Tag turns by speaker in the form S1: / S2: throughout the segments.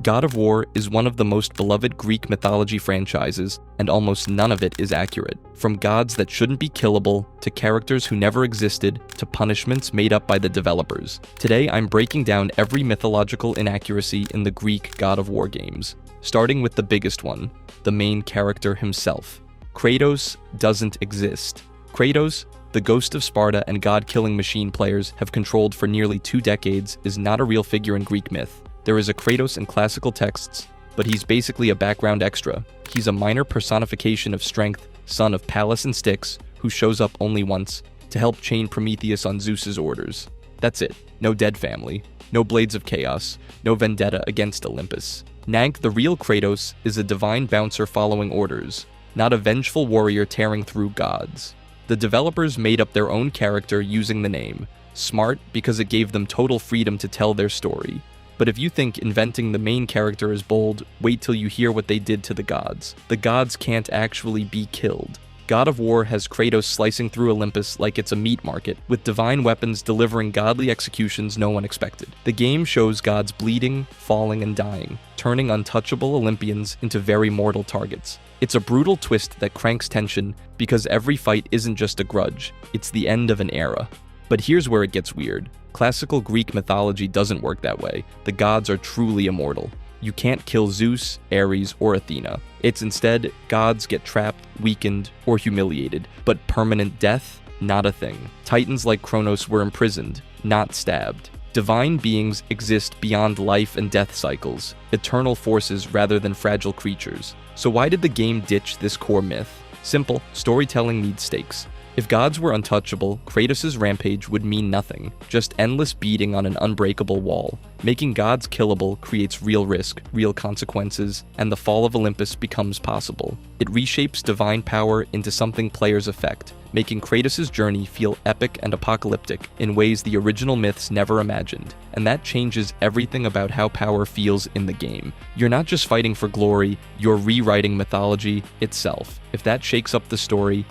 S1: God of War is one of the most beloved Greek mythology franchises, and almost none of it is accurate. From gods that shouldn't be killable, to characters who never existed, to punishments made up by the developers. Today, I'm breaking down every mythological inaccuracy in the Greek God of War games, starting with the biggest one, the main character himself. Kratos doesn't exist. Kratos, the ghost of Sparta and god-killing machine players have controlled for nearly 2 decades, is not a real figure in Greek myth. There is a Kratos in classical texts, but he's basically a background extra. He's a minor personification of strength, son of Pallas and Styx, who shows up only once, to help chain Prometheus on Zeus's orders. That's it. No dead family. No blades of chaos. No vendetta against Olympus. Nag, the real Kratos, is a divine bouncer following orders, not a vengeful warrior tearing through gods. The developers made up their own character using the name. Smart, because it gave them total freedom to tell their story. But if you think inventing the main character is bold, wait till you hear what they did to the gods. The gods can't actually be killed. God of War has Kratos slicing through Olympus like it's a meat market, with divine weapons delivering godly executions no one expected. The game shows gods bleeding, falling, and dying, turning untouchable Olympians into very mortal targets. It's a brutal twist that cranks tension, because every fight isn't just a grudge, it's the end of an era. But here's where it gets weird. Classical Greek mythology doesn't work that way. The gods are truly immortal. You can't kill Zeus, Ares, or Athena. It's instead, gods get trapped, weakened, or humiliated. But permanent death? Not a thing. Titans like Kronos were imprisoned, not stabbed. Divine beings exist beyond life and death cycles, eternal forces rather than fragile creatures. So why did the game ditch this core myth? Simple, storytelling needs stakes. If gods were untouchable, Kratos' rampage would mean nothing, just endless beating on an unbreakable wall. Making gods killable creates real risk, real consequences, and the fall of Olympus becomes possible. It reshapes divine power into something players affect, making Kratos' journey feel epic and apocalyptic in ways the original myths never imagined. And that changes everything about how power feels in the game. You're not just fighting for glory, you're rewriting mythology itself. If that shakes up the story,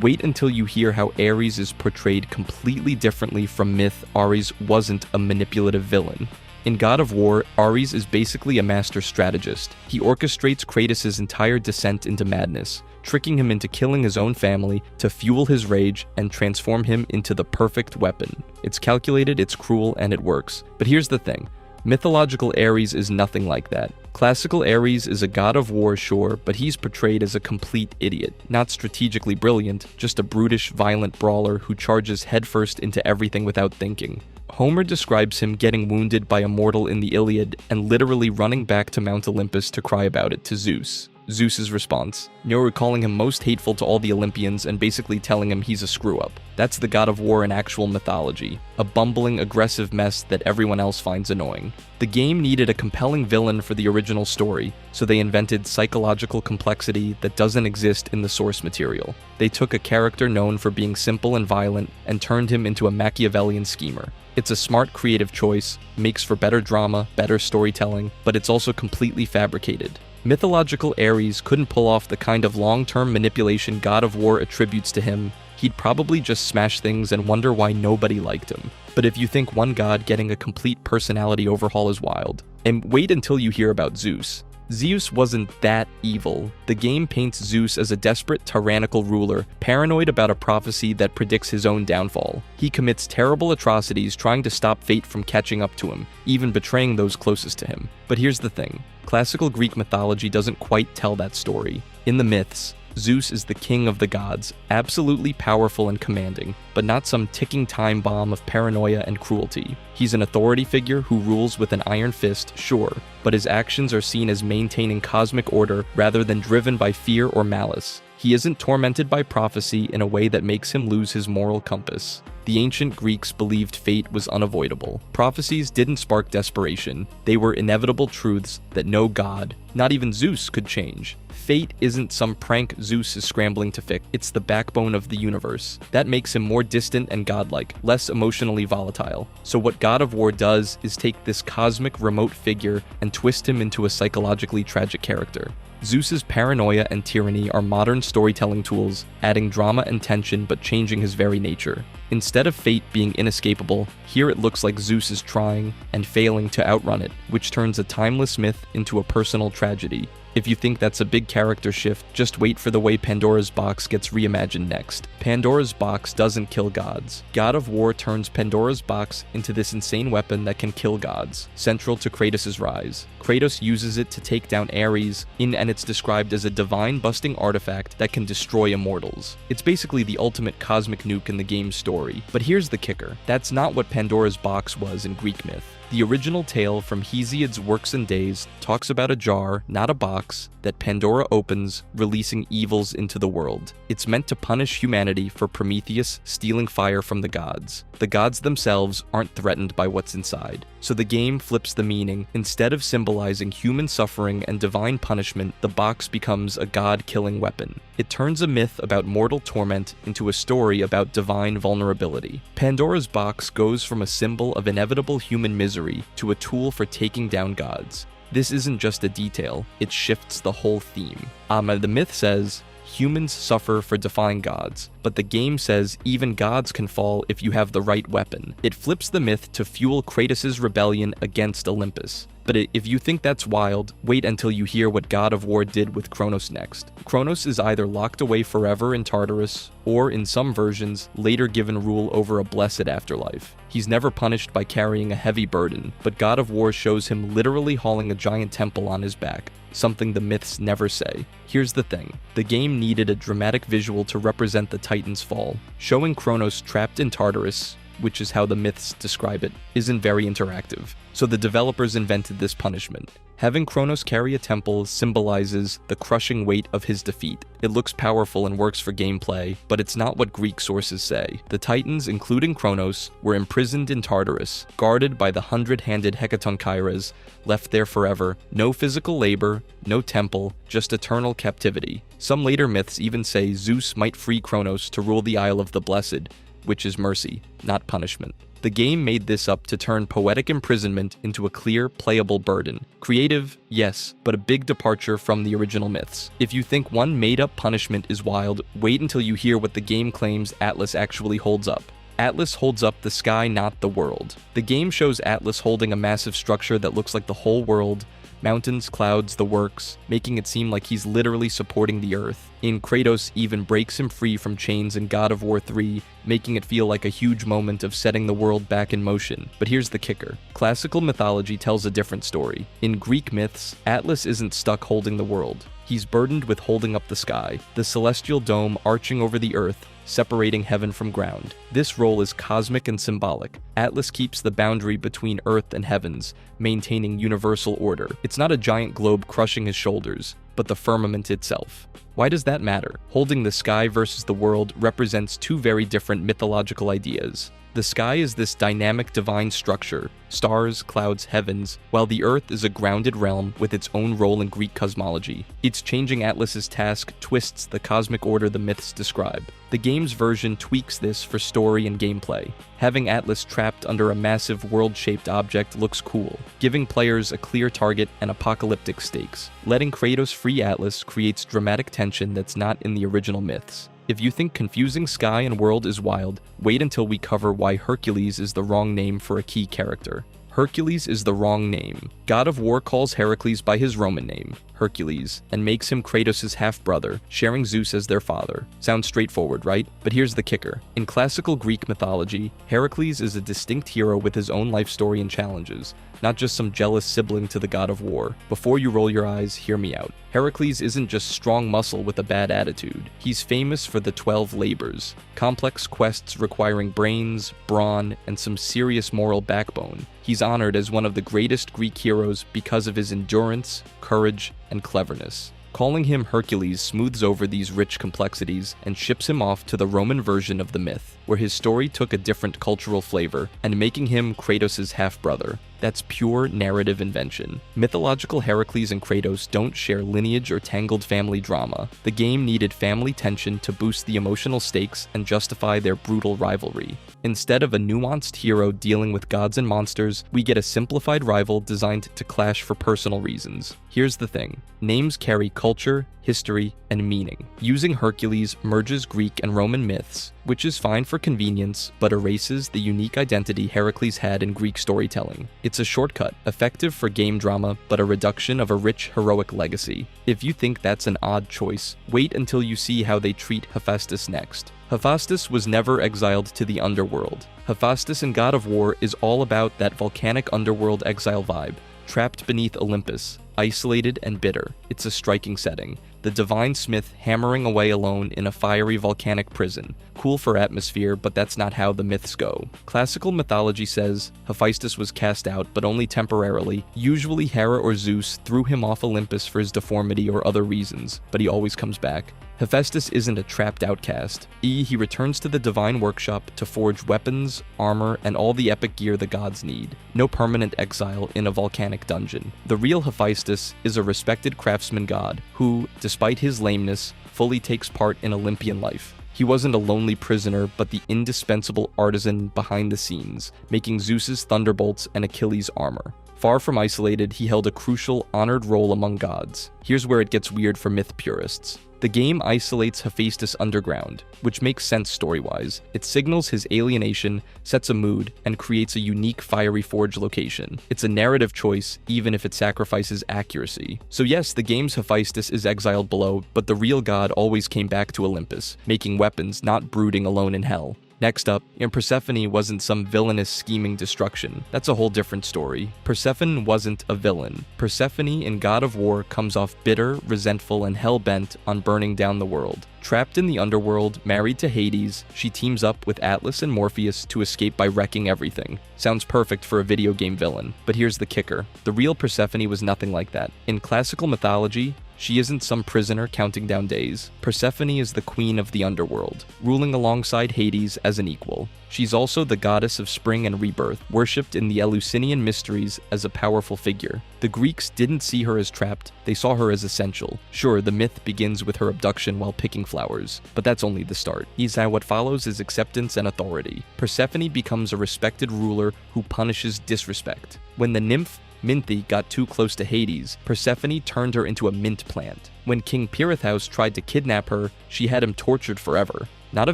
S1: wait until you hear how Ares is portrayed completely differently from myth. Ares wasn't a manipulative villain. In God of War, Ares is basically a master strategist. He orchestrates Kratos' entire descent into madness, tricking him into killing his own family to fuel his rage and transform him into the perfect weapon. It's calculated, it's cruel, and it works. But here's the thing. Mythological Ares is nothing like that. Classical Ares is a god of war, sure, but he's portrayed as a complete idiot. Not strategically brilliant, just a brutish, violent brawler who charges headfirst into everything without thinking. Homer describes him getting wounded by a mortal in the Iliad and literally running back to Mount Olympus to cry about it to Zeus. Zeus's response, Nero calling him most hateful to all the Olympians and basically telling him he's a screw-up. That's the God of War in actual mythology, a bumbling, aggressive mess that everyone else finds annoying. The game needed a compelling villain for the original story, so they invented psychological complexity that doesn't exist in the source material. They took a character known for being simple and violent and turned him into a Machiavellian schemer. It's a smart, creative choice, makes for better drama, better storytelling, but it's also completely fabricated. Mythological Ares couldn't pull off the kind of long-term manipulation God of War attributes to him. He'd probably just smash things and wonder why nobody liked him. But if you think one god getting a complete personality overhaul is wild, and wait until you hear about Zeus. Zeus wasn't that evil. The game paints Zeus as a desperate, tyrannical ruler, paranoid about a prophecy that predicts his own downfall. He commits terrible atrocities trying to stop fate from catching up to him, even betraying those closest to him. But here's the thing. Classical Greek mythology doesn't quite tell that story. In the myths, Zeus is the king of the gods, absolutely powerful and commanding, but not some ticking time bomb of paranoia and cruelty. He's an authority figure who rules with an iron fist, sure, but his actions are seen as maintaining cosmic order rather than driven by fear or malice. He isn't tormented by prophecy in a way that makes him lose his moral compass. The ancient Greeks believed fate was unavoidable. Prophecies didn't spark desperation. They were inevitable truths that no god, not even Zeus, could change. Fate isn't some prank Zeus is scrambling to fix. It's the backbone of the universe. That makes him more distant and godlike, less emotionally volatile. So what God of War does is take this cosmic remote figure and twist him into a psychologically tragic character. Zeus's paranoia and tyranny are modern storytelling tools, adding drama and tension but changing his very nature. Instead of fate being inescapable, here it looks like Zeus is trying and failing to outrun it, which turns a timeless myth into a personal tragedy. If you think that's a big character shift, just wait for the way Pandora's box gets reimagined next. Pandora's box doesn't kill gods. God of War turns Pandora's box into this insane weapon that can kill gods, central to Kratos' rise. Kratos uses it to take down Ares, and it's described as a divine-busting artifact that can destroy immortals. It's basically the ultimate cosmic nuke in the game's story. But here's the kicker. That's not what Pandora's box was in Greek myth. The original tale from Hesiod's Works and Days talks about a jar, not a box, that Pandora opens, releasing evils into the world. It's meant to punish humanity for Prometheus stealing fire from the gods. The gods themselves aren't threatened by what's inside. So the game flips the meaning. Instead of symbolizing human suffering and divine punishment, the box becomes a god-killing weapon. It turns a myth about mortal torment into a story about divine vulnerability. Pandora's box goes from a symbol of inevitable human misery to a tool for taking down gods. This isn't just a detail, it shifts the whole theme. The myth says, humans suffer for defying gods, but the game says even gods can fall if you have the right weapon. It flips the myth to fuel Kratos' rebellion against Olympus. But if you think that's wild, wait until you hear what God of War did with Kronos next. Kronos is either locked away forever in Tartarus, or in some versions, later given rule over a blessed afterlife. He's never punished by carrying a heavy burden, but God of War shows him literally hauling a giant temple on his back, something the myths never say. Here's the thing, the game needed a dramatic visual to represent the Titan's fall. Showing Kronos trapped in Tartarus, which is how the myths describe it, isn't very interactive. So the developers invented this punishment. Having Kronos carry a temple symbolizes the crushing weight of his defeat. It looks powerful and works for gameplay, but it's not what Greek sources say. The Titans, including Kronos, were imprisoned in Tartarus, guarded by the 100-handed Hekatonchires, left there forever. No physical labor, no temple, just eternal captivity. Some later myths even say Zeus might free Kronos to rule the Isle of the Blessed, which is mercy, not punishment. The game made this up to turn poetic imprisonment into a clear, playable burden. Creative, yes, but a big departure from the original myths. If you think one made-up punishment is wild, wait until you hear what the game claims Atlas actually holds up. Atlas holds up the sky, not the world. The game shows Atlas holding a massive structure that looks like the whole world, mountains, clouds, the works, making it seem like he's literally supporting the earth. Kratos even breaks him free from chains in God of War 3, making it feel like a huge moment of setting the world back in motion. But here's the kicker. Classical mythology tells a different story. In Greek myths, Atlas isn't stuck holding the world. He's burdened with holding up the sky, the celestial dome arching over the earth, separating heaven from ground. This role is cosmic and symbolic. Atlas keeps the boundary between earth and heavens, maintaining universal order. It's not a giant globe crushing his shoulders, but the firmament itself. Why does that matter? Holding the sky versus the world represents two very different mythological ideas. The sky is this dynamic divine structure, stars, clouds, heavens, while the earth is a grounded realm with its own role in Greek cosmology. Its changing Atlas's task twists the cosmic order the myths describe. The game's version tweaks this for story and gameplay. Having Atlas trapped under a massive world-shaped object looks cool, giving players a clear target and apocalyptic stakes. Letting Kratos free Atlas creates dramatic tension that's not in the original myths. If you think confusing sky and world is wild, wait until we cover why Hercules is the wrong name for a key character. Hercules is the wrong name. God of War calls Heracles by his Roman name, Hercules, and makes him Kratos' half-brother, sharing Zeus as their father. Sounds straightforward, right? But here's the kicker. In classical Greek mythology, Heracles is a distinct hero with his own life story and challenges, not just some jealous sibling to the God of War. Before you roll your eyes, hear me out. Heracles isn't just strong muscle with a bad attitude. He's famous for the 12 labors, complex quests requiring brains, brawn, and some serious moral backbone. He's honored as one of the greatest Greek heroes because of his endurance, courage, and cleverness. Calling him Hercules smooths over these rich complexities and ships him off to the Roman version of the myth, where his story took a different cultural flavor, and making him Kratos' half-brother. That's pure narrative invention. Mythological Heracles and Kratos don't share lineage or tangled family drama. The game needed family tension to boost the emotional stakes and justify their brutal rivalry. Instead of a nuanced hero dealing with gods and monsters, we get a simplified rival designed to clash for personal reasons. Here's the thing. Names carry culture, history, and meaning. Using Hercules merges Greek and Roman myths, which is fine for convenience, but erases the unique identity Heracles had in Greek storytelling. It's a shortcut, effective for game drama, but a reduction of a rich heroic legacy. If you think that's an odd choice, wait until you see how they treat Hephaestus next. Hephaestus was never exiled to the underworld. Hephaestus in God of War is all about that volcanic underworld exile vibe. Trapped beneath Olympus, isolated and bitter. It's a striking setting. The divine smith hammering away alone in a fiery volcanic prison. Cool for atmosphere, but that's not how the myths go. Classical mythology says Hephaestus was cast out, but only temporarily. Usually Hera or Zeus threw him off Olympus for his deformity or other reasons, but he always comes back. Hephaestus isn't a trapped outcast. He returns to the divine workshop to forge weapons, armor, and all the epic gear the gods need. No permanent exile in a volcanic dungeon. The real Hephaestus is a respected craftsman god who, despite his lameness, fully takes part in Olympian life. He wasn't a lonely prisoner, but the indispensable artisan behind the scenes, making Zeus's thunderbolts and Achilles' armor. Far from isolated, he held a crucial, honored role among gods. Here's where it gets weird for myth purists. The game isolates Hephaestus underground, which makes sense story-wise. It signals his alienation, sets a mood, and creates a unique fiery forge location. It's a narrative choice, even if it sacrifices accuracy. So yes, the game's Hephaestus is exiled below, but the real god always came back to Olympus, making weapons, not brooding alone in hell. Next up, Persephone wasn't some villainous scheming destruction. That's a whole different story. Persephone wasn't a villain. Persephone in God of War comes off bitter, resentful, and hell-bent on burning down the world. Trapped in the underworld, married to Hades, she teams up with Atlas and Morpheus to escape by wrecking everything. Sounds perfect for a video game villain. But here's the kicker. The real Persephone was nothing like that. In classical mythology, she isn't some prisoner counting down days. Persephone is the queen of the underworld, ruling alongside Hades as an equal. She's also the goddess of spring and rebirth, worshipped in the Eleusinian mysteries as a powerful figure. The Greeks didn't see her as trapped, they saw her as essential. Sure, the myth begins with her abduction while picking flowers, but that's only the start. What follows is acceptance and authority. Persephone becomes a respected ruler who punishes disrespect. When the nymph Minthe got too close to Hades, Persephone turned her into a mint plant. When King Pirithous tried to kidnap her, she had him tortured forever. Not a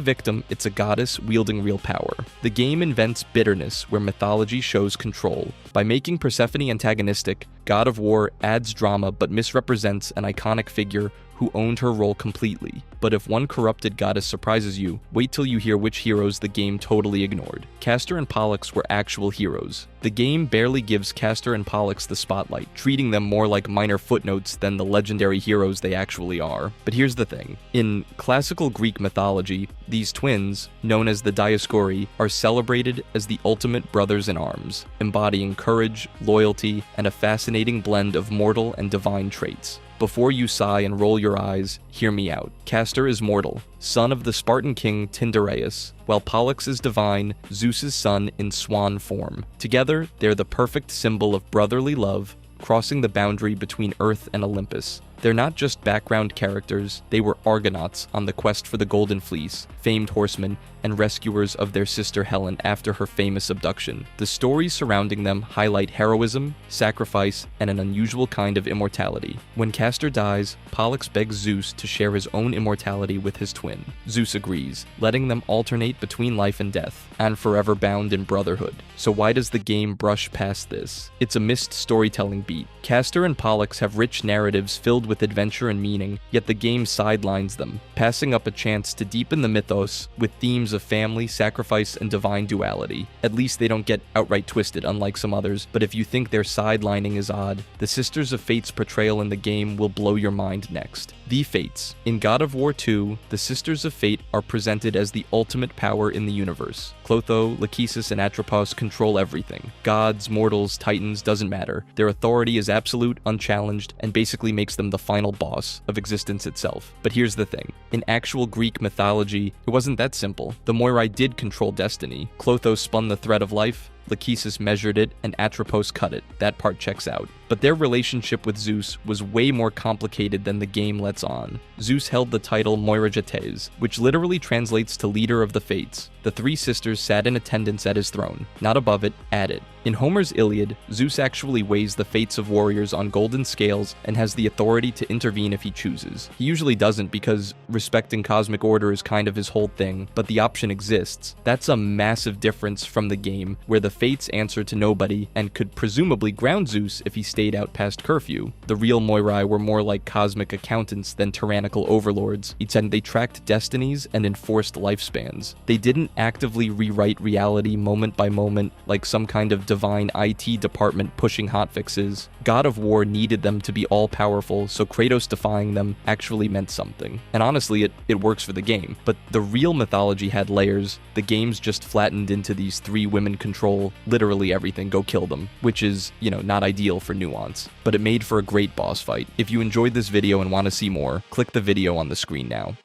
S1: victim, it's a goddess wielding real power. The game invents bitterness where mythology shows control. By making Persephone antagonistic, God of War adds drama but misrepresents an iconic figure who owned her role completely. But if one corrupted goddess surprises you, wait till you hear which heroes the game totally ignored. Castor and Pollux were actual heroes. The game barely gives Castor and Pollux the spotlight, treating them more like minor footnotes than the legendary heroes they actually are. But here's the thing. In classical Greek mythology, these twins, known as the Dioscuri, are celebrated as the ultimate brothers in arms, embodying courage, loyalty, and a fascinating blend of mortal and divine traits. Before you sigh and roll your eyes, hear me out. Castor is mortal, son of the Spartan king Tyndareus, while Pollux is divine, Zeus's son in swan form. Together, they're the perfect symbol of brotherly love, crossing the boundary between Earth and Olympus. They're not just background characters, they were Argonauts on the quest for the Golden Fleece, famed horsemen, and rescuers of their sister Helen after her famous abduction. The stories surrounding them highlight heroism, sacrifice, and an unusual kind of immortality. When Castor dies, Pollux begs Zeus to share his own immortality with his twin. Zeus agrees, letting them alternate between life and death, and forever bound in brotherhood. So why does the game brush past this? It's a missed storytelling beat. Castor and Pollux have rich narratives filled with adventure and meaning, yet the game sidelines them, passing up a chance to deepen the mythos with themes of family, sacrifice, and divine duality. At least they don't get outright twisted, unlike some others, but if you think their sidelining is odd, the Sisters of Fate's portrayal in the game will blow your mind next. The Fates. In God of War 2, the Sisters of Fate are presented as the ultimate power in the universe. Clotho, Lachesis, and Atropos control everything. Gods, mortals, titans, doesn't matter. Their authority is absolute, unchallenged, and basically makes them the final boss of existence itself. But here's the thing. In actual Greek mythology, it wasn't that simple. The Moirai did control destiny. Clotho spun the thread of life, Lachesis measured it, and Atropos cut it. That part checks out. But their relationship with Zeus was way more complicated than the game lets on. Zeus held the title Moiragetes, which literally translates to leader of the fates. The three sisters sat in attendance at his throne, not above it, at it. In Homer's Iliad, Zeus actually weighs the fates of warriors on golden scales and has the authority to intervene if he chooses. He usually doesn't because respecting cosmic order is kind of his whole thing, but the option exists. That's a massive difference from the game, where the fates answer to nobody and could presumably ground Zeus if he stayed out past curfew. The real Moirai were more like cosmic accountants than tyrannical overlords. They tracked destinies and enforced lifespans. They didn't actively rewrite reality moment by moment like some kind of divine IT department pushing hotfixes. God of War needed them to be all-powerful, so Kratos defying them actually meant something. And honestly, it works for the game. But the real mythology had layers. The game's just flattened into these three women control literally everything, go kill them, which is, not ideal for nuance. But it made for a great boss fight. If you enjoyed this video and want to see more, click the video on the screen now.